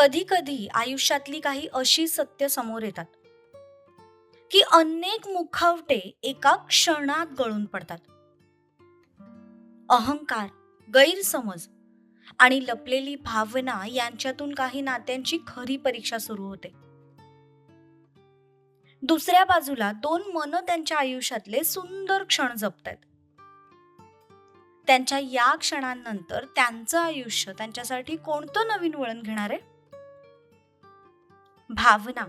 कधी कधी आयुष्यातली काही अशी सत्य समोर येतात की अनेक मुखवटे एका क्षणात गळून पडतात. अहंकार, गैरसमज आणि लपलेली भावना यांच्यातून काही नात्यांची खरी परीक्षा सुरू होते. दुसऱ्या बाजूला दोन मन त्यांच्या आयुष्यातले सुंदर क्षण जपतायत. त्यांच्या या क्षणांनंतर त्यांचं आयुष्य त्यांच्यासाठी कोणतं नवीन वळण घेणार आहे? भावना,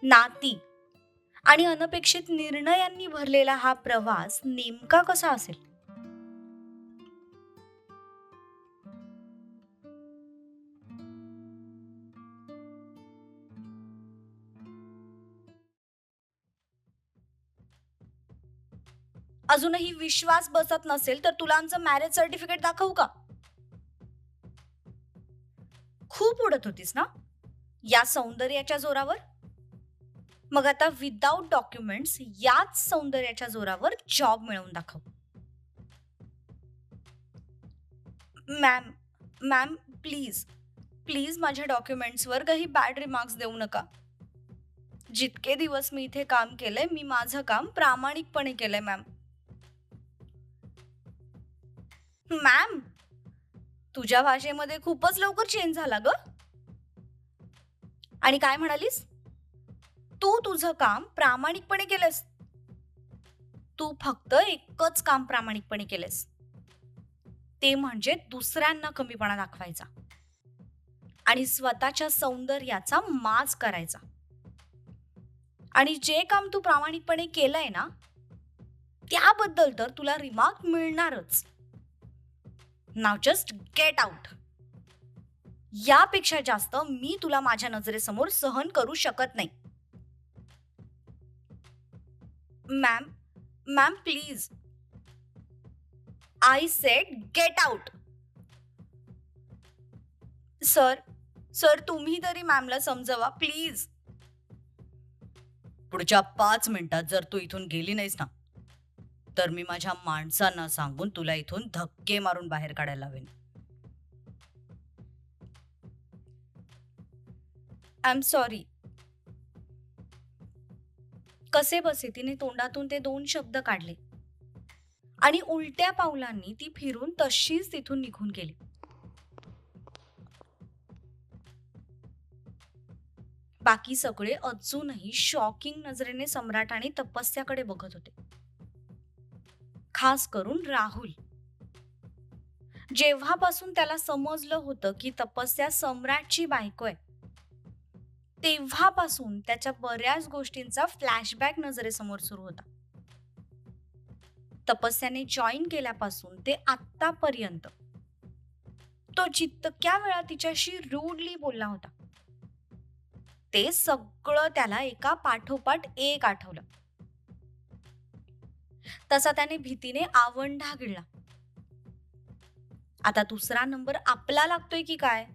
नाती आणि अनपेक्षित निर्णयांनी भरलेला हा प्रवास नेमका कसा असेल? अजूनही विश्वास बसत नसेल तर तुला आमचं मॅरेज सर्टिफिकेट दाखवू का? खूप उडत होतीस ना या सौंदर्याच्या जोरावर? मग आता विदाउट डॉक्युमेंट्स याच सौंदर्याच्या जोरावर जॉब मिळवून दाखव. मॅम, मॅम, प्लीज प्लीज माझ्या डॉक्युमेंट्सवर काही बॅड रिमार्क्स देऊ नका. जितके दिवस मी इथे काम केलंय, मी माझं काम प्रामाणिकपणे केलंय मॅम. मॅम, तुझ्या भाषेमध्ये खूपच लवकर चेंज झाला ग. आणि काय म्हणालीस? तू तुझं काम प्रामाणिकपणे केलंस. तू फक्त एकच काम प्रामाणिकपणे केलंस, ते म्हणजे दुसऱ्यांना कमीपणा दाखवायचा आणि स्वतःच्या सौंदर्याचा माज करायचा. आणि जे काम तू प्रामाणिकपणे केलंय ना, त्याबद्दल तर तुला रिमार्क मिळणारच. नाव जस्ट गेट आउट. यापेक्षा जास्त मी तुला माझ्या नजरेसमोर सहन करू शकत नाही. Ma'am, ma'am, please. I said get out. Sir, sir, तुम्ही तरी मॅमला समजवा प्लीज. पुढच्या 5 मिनिटात जर तू इथून गेली नाहीस ना, तर मी माझ्या माणसांना सांगून तुला इथून धक्के मारून बाहेर काढायला लावेन. I am sorry. कसे बसे तिने तोंडातून ते 2 शब्द काढले आणि उलट्या पावलांनी ती फिरून तशीच तिथून निघून गेली. बाकी सगळे अजूनही शॉकिंग नजरेने सम्राट आणि तपस्याकडे बघत होते. खास करून राहुल. जेव्हापासून त्याला समजलं होतं की तपस्या सम्राटची बायको आहे, तेव्हापासून त्याच्या बऱ्याच गोष्टींचा फ्लॅशबॅक नजरेसमोर सुरू होता. तपस्याने जॉईन केल्यापासून ते आत्तापर्यंत तो जितक्या वेळा तिच्याशी रूडली बोलला होता, ते सगळं त्याला एका पाठोपाठ एक आठवलं. तसा त्याने भीतीने आवंढा गिळला. आता दुसरा नंबर आपला लागतोय की काय,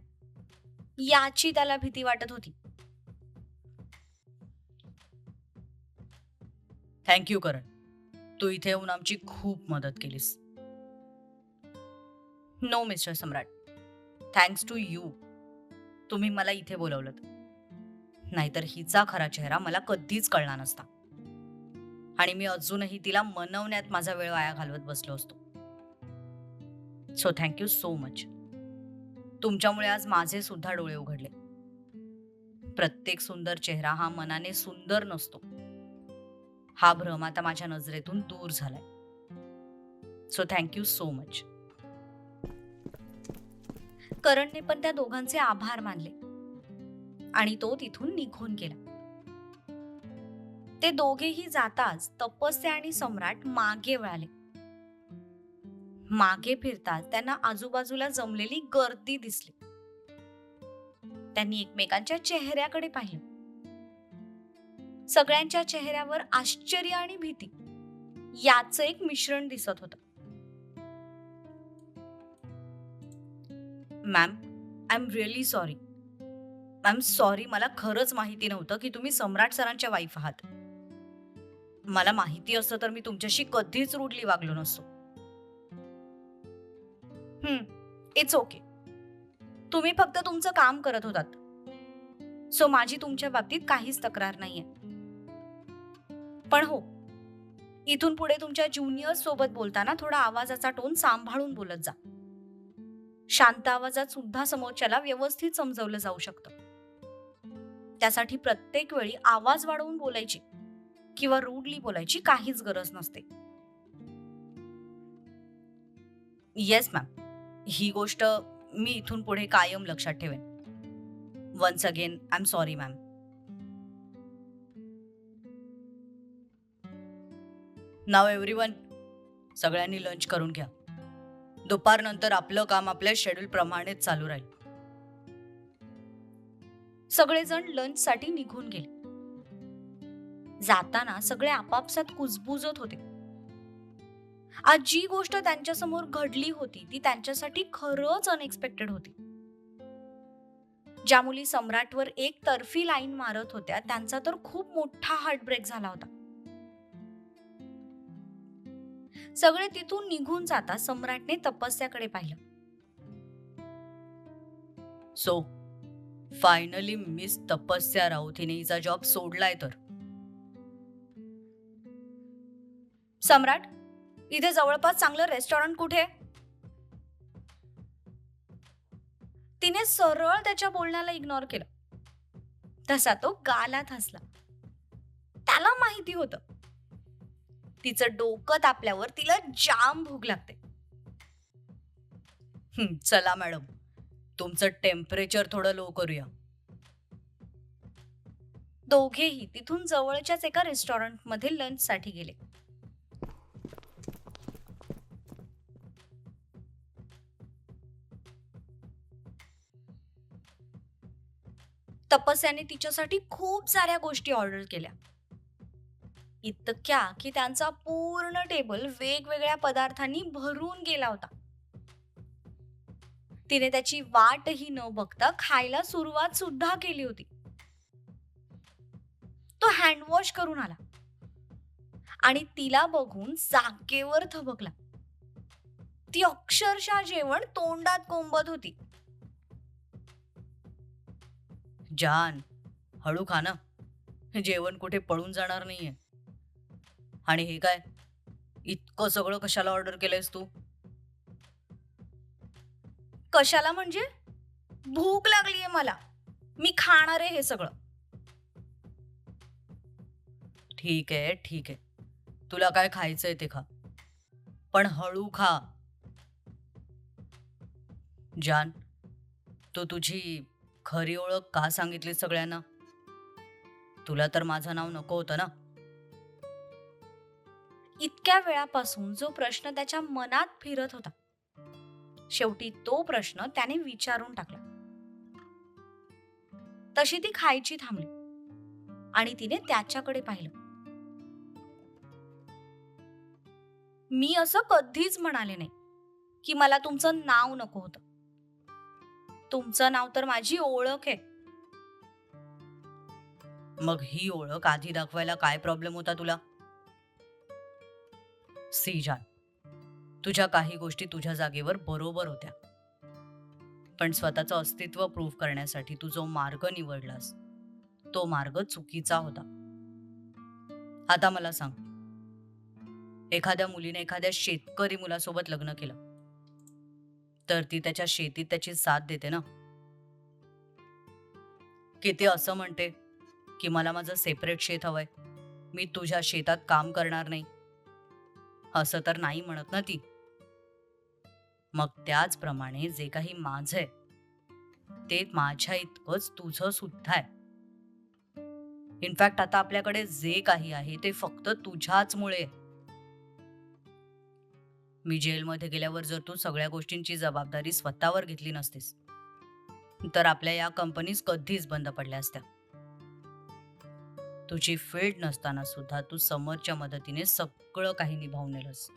याची त्याला भीती वाटत होती. थँक्यू करण, तू इथे येऊन आमची खूप मदत केलीस. No mister Samrat, thanks to you. तुम्ही मला इथे बोलवलं, नाहीतर हिचा खरा चेहरा मला कधीच कळला नसता आणि मी अजूनही तिला मनवण्यात माझा वेळ वाया घालवत बसलो असतो. So thank you so much. तुमच्यामुळे आज माझे सुद्धा डोळे उघडले. प्रत्येक सुंदर चेहरा हा मनाने सुंदर नसतो, हा भ्रम आता माझ्या नजरेतून दूर झालाय. So thank you so much. करणने पण त्या दोघांचे आभार मानले आणि तो तिथून निघून गेला. ते दोघेही जाताच तपस्या आणि सम्राट मागे वळाले. मागे फिरताच त्यांना आजूबाजूला जमलेली गर्दी दिसली. त्यांनी एकमेकांच्या चेहऱ्याकडे पाहिलं. सगळ्यांच्या चेहऱ्यावर आश्चर्य आणि भीती याचं एक मिश्रण दिसत होतं. Ma'am, I am really sorry. I am sorry, मला खरंच माहिती नव्हतं की तुम्ही सम्राट सरांच्या वाईफ आहात. मला माहिती असतं तर मी तुमच्याशी कधीच रूडली वागलो नसतो. It's okay. तुम्ही फक्त तुमचं काम करत होतात. सो माझी तुमच्या बाबतीत काहीच तक्रार नाहीये. पण हो, इथून पुढे तुमच्या ज्युनियर्स सोबत बोलताना थोडा आवाजाचा टोन सांभाळून बोलत जा. शांत आवाजात सुद्धा समोरच्याला व्यवस्थित समजवलं जाऊ शकतं. त्यासाठी प्रत्येक वेळी आवाज वाढवून बोलायची किंवा रूडली बोलायची काहीच गरज नसते. येस मॅम, ही गोष्ट मी इथून पुढे कायम लक्षात ठेवेन. Once again I am sorry ma'am. Now everyone, सगळ्यांनी लंच करून घ्या. दुपारनंतर आपलं काम आपल्या शेड्यूल प्रमाणेच चालू राहील. सगळेजण लंचसाठी निघून गेले. जाताना सगळे आपापसात कुजबुजत होते. आज जी गोष्ट त्यांच्यासमोर घडली होती ती त्यांच्यासाठी खरंच अनएक्सपेक्टेड होती. ज्या मुली सम्राटवर एक तर्फी लाईन मारत होत्या त्यांचा तर खूप मोठा हार्टब्रेक झाला होता. सगळे तिथून निघून जाता सम्राटने तपस्याकडे पाहिलं. सो फायनली मिस तपस्या राऊत हिने हिचा जॉब सोडलाय तर. सम्राट, इथे जवळपास चांगलं रेस्टॉरंट कुठे आहे? तिने सरळ त्याच्या बोलण्याला इग्नोर केलं. तसा तो गालात हसला. त्याला माहिती होतं तिचं डोकं तापल्यावर तिला जाम भूक लागते. चला मॅडम, तुमचं टेम्परेचर थोडं लो करूया. दोघेही तिथून जवळच्याच एका रेस्टॉरंटमध्ये लंचसाठी गेले. तपस्याने तिच्यासाठी खूप साऱ्या गोष्टी ऑर्डर केल्या. इतक्या की त्यांचा पूर्ण टेबल वेगवेगळ्या पदार्थांनी भरून गेला होता. तिने त्याची वाटही न बघता खायला सुरुवात सुद्धा केली होती. तो हँडवॉश करून आला आणि तिला बघून जागेवर थबकला. ती अक्षरशः जेवण तोंडात कोंबत होती. जान, हळू खा ना, जेवण कुठे पळून जाणार नाहीये. आणि हे काय, इतकं सगळं कशाला ऑर्डर केलंयस तू? कशाला म्हणजे? भूक लागलीये मला, मी खाणार आहे हे सगळं. ठीक आहे ठीक आहे, तुला काय खायचंय ते खा, पण हळू खा. जान, तू तुझी खरी ओळख का सांगितली सगळ्यांना? तुला तर माझं नाव नको होतं ना? इतक्या वेळापासून जो प्रश्न त्याच्या मनात फिरत होता, शेवटी तो प्रश्न त्याने विचारून टाकला. तशी ती खायची थांबली आणि तिने त्याच्याकडे पाहिलं. मी असं कधीच म्हणाले नाही की मला तुमचं नाव नको होतं. तुमचं नाव तर माझी ओळख आहे. मग ही ओळख आधी दाखवायला काय प्रॉब्लेम होता तुला? सी जान, तुझ्या काही गोष्टी तुझ्या जागेवर बरोबर होत्या, पण स्वतःचं अस्तित्व प्रूव्ह करण्यासाठी तू जो मार्ग निवडलास तो मार्ग चुकीचा होता. आता मला सांग, एखाद्या मुलीने एखाद्या शेतकरी मुलासोबत लग्न केलं तर ती त्याच्या शेतीत त्याची साथ देते ना? की ती असं म्हणते की मला माझं सेपरेट शेत हवंय, मी तुझ्या शेतात काम करणार नाही? असं तर नाही म्हणत ना ती. मग त्याचप्रमाणे जे काही माझं ते माझ्या इतकंच तुझं सुद्धा आहे. इनफॅक्ट आता आपल्याकडे जे काही आहे ते फक्त तुझ्याचमुळे आहे. मी जेलमध्ये गेल्यावर जर तू सगळ्या गोष्टींची जबाबदारी स्वतःवर घेतली नसतीस तर आपल्या या कंपनीज कधीच बंद पडल्या असत्या. तुझी फील्ड नसताना सुद्धा तू समोरच्या मदतीने सगळं काही निभावून नेलंस.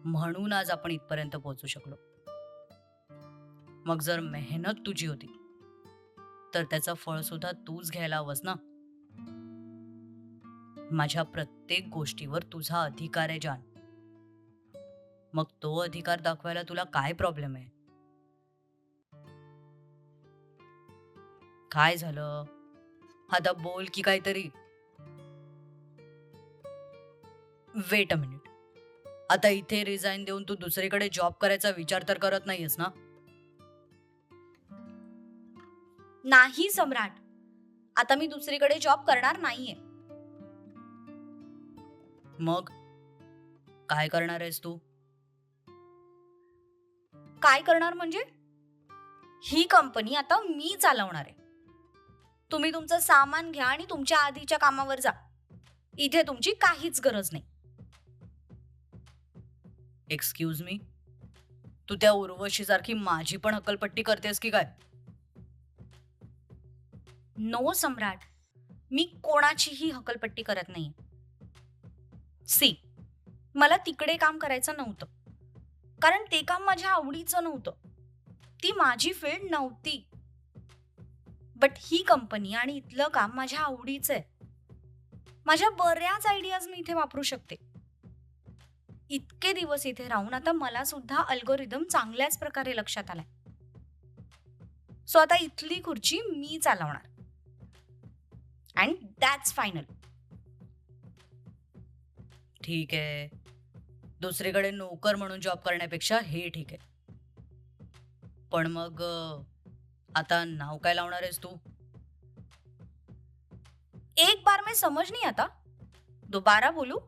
म्हणून आज आपण इथपर्यंत पोहोचू शकलो. मग जर मेहनत तुझी होती तर त्याचं फळ सुद्धा तूच घ्यायला हवंस ना? माझ्या प्रत्येक गोष्टीवर तुझा अधिकार आहे जान. मग तो अधिकार दाखवायला तुला काय प्रॉब्लेम आहे? काय झालं? आता बोल की काहीतरी. Weight a minute. आता इथे रिझाइन देऊन तू दुसरीकडे जॉब करायचा विचार तर करत नाहीयेस ना? नाही सम्राट, आता मी दुसरीकडे जॉब करणार नाहीये. मग काय करणार आहेस तू? काय करणार म्हणजे? ही कंपनी आता मी चालवणार आहे. तुम्ही तुमचं सामान घ्या आणि तुमच्या आधीच्या कामावर जा. इथे तुमची काहीच गरज नाही. Excuse me? तू त्या उर्वशीसारखी माझी पण हकलपट्टी करतेस की काय? नो सम्राट, मी कोणाचीही हकलपट्टी करत नाहीये. सी, मला तिकडे काम करायचं नव्हतं. कारण ते काम माझ्या आवडीचं नव्हतं. ती माझी फील्ड नव्हती. बट ही कंपनी आणि इथलं काम माझ्या आवडीचं आहे. माझ्या बऱ्याच आयडियाज मी इथे वापरू शकते. इतके दिवस इथे राहून आता मला सुद्धा अल्गोरिदम चांगल्याच प्रकारे लक्षात आलाय. सो आता इथली खुर्ची मी चालवणार. And that's final. ठीक आहे. दुसरीकडे नोकर म्हणून जॉब करण्यापेक्षा हे ठीक आहे. पण मग आता नाव काय लावणार आहेस तू? एक बार में समझ नहीं आता, दोबारा बोलू.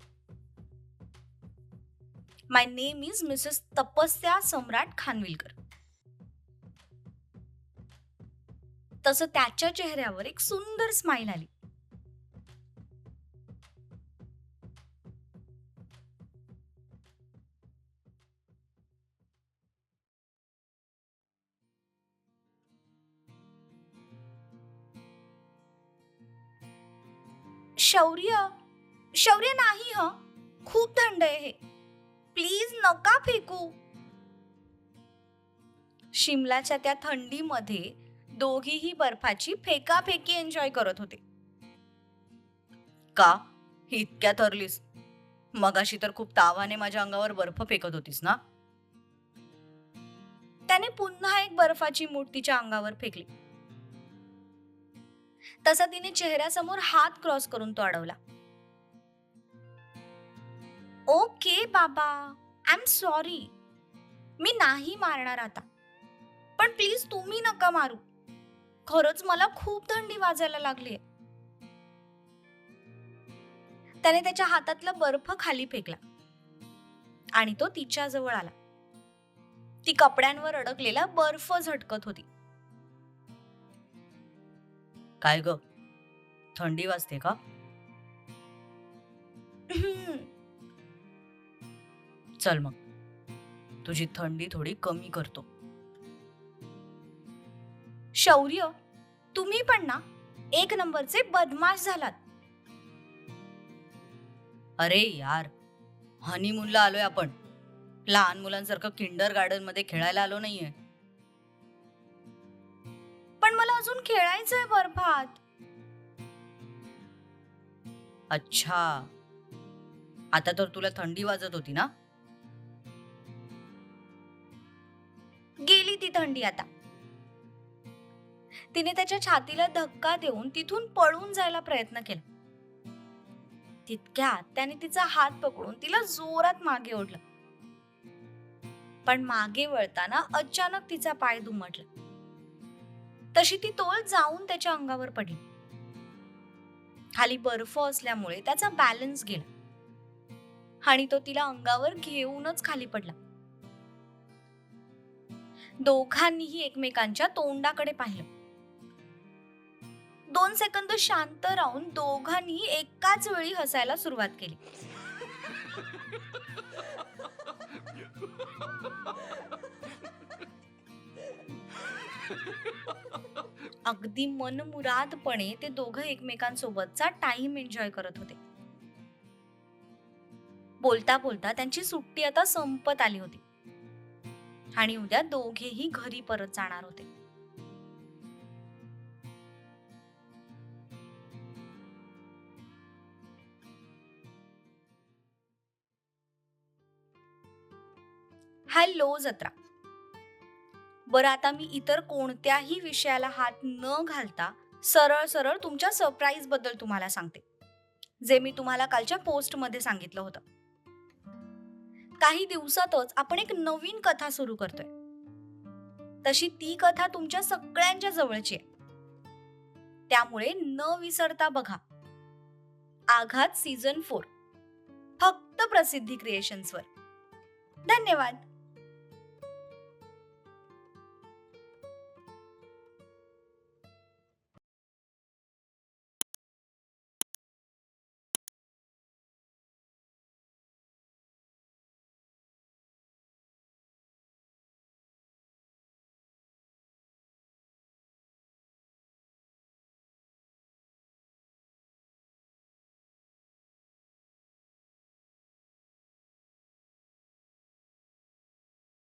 माय नेम इज मिसेस तपस्या सम्राट खानविलकर. तसं त्याच्या चेहऱ्यावर एक सुंदर स्माइल आली. शौर्य, शौर्य नाही ह, खूप थंड आहे हे. प्लीज नका फेकू. शिमलाच्या त्या थंडीमध्ये दोघीही बर्फाची फेकाफेकी एन्जॉय करत होते. का? इतक्या थरलीस? मगाशी तर खूप तावाने माझ्या अंगावर बर्फ फेकत होतीस ना? त्याने पुन्हा एक बर्फाची मूठ तिच्या अंगावर फेकली. तसा तिने चेहऱ्यासमोर हात क्रॉस करून तो अडवला. ओके बाबा, आय एम सॉरी. मी नाही मारणार आता. पण प्लीज तुम्ही नका मारू. खरंच मला खूप थंडी वाजायला लागलीये. त्याने त्याच्या हातातला बर्फ खाली फेकला आणि तो तिच्या जवळ आला. ती कपड्यांवर अडकलेला बर्फ झटकत होती. काय ग? थंडी वाजते का? चल मग, तुझी थंडी थोडी कमी करतो. शौर्य, तुम्ही पण ना एक नंबरचे बदमाश झालात. अरे यार, हनीमूनला आलोय आपण. लहान मुलांसारखं किंडर गार्डन मध्ये खेळायला आलो नाहीये. पण मला अजून खेळायचंय बर्फात. अच्छा, आता तर तुला थंडी वाजत होती ना? गेली ती थंडी आता. तिने त्याच्या छातीला धक्का देऊन तिथून पळून जायला प्रयत्न केला. तितक्यात त्याने तिचा हात पकडून तिला जोरात मागे ओढलं. पण मागे वळताना अचानक तिचा पाय दुमडला. तशी ती तोल जाऊन त्याच्या अंगावर पडली. खाली बर्फ असल्यामुळे त्याचा बॅलन्स गेला आणि तो तिला अंगावर घेऊनच खाली पडला. दोघांनीही एकमेकांच्या तोंडाकडे पाहिलं. 2 सेकंद शांत राहून दोघांनी एकाच वेळी हसायला सुरुवात केली. अगदी मनमुरादपणे ते दोघं एकमेकांसोबतचा टाइम एन्जॉय करत होते. बोलता बोलता त्यांची सुट्टी आता संपत आली होती आणि उद्या दोघेही घरी परत जाणार होते. हॅलो जत्रा. बरं, आता मी इतर कोणत्याही विषयाला हात न घालता सरळ सरळ तुमच्या सरप्राईज बद्दल तुम्हाला सांगते, जे मी तुम्हाला कालच्या पोस्टमध्ये सांगितलं होतं. काही दिवसातच आपण एक नवीन कथा सुरू करतोय. तशी ती कथा तुमच्या सगळ्यांच्या जवळची आहे. त्यामुळे न विसरता बघा. आघात सीझन 4 फक्त प्रसिद्धी क्रिएशन्सवर. धन्यवाद.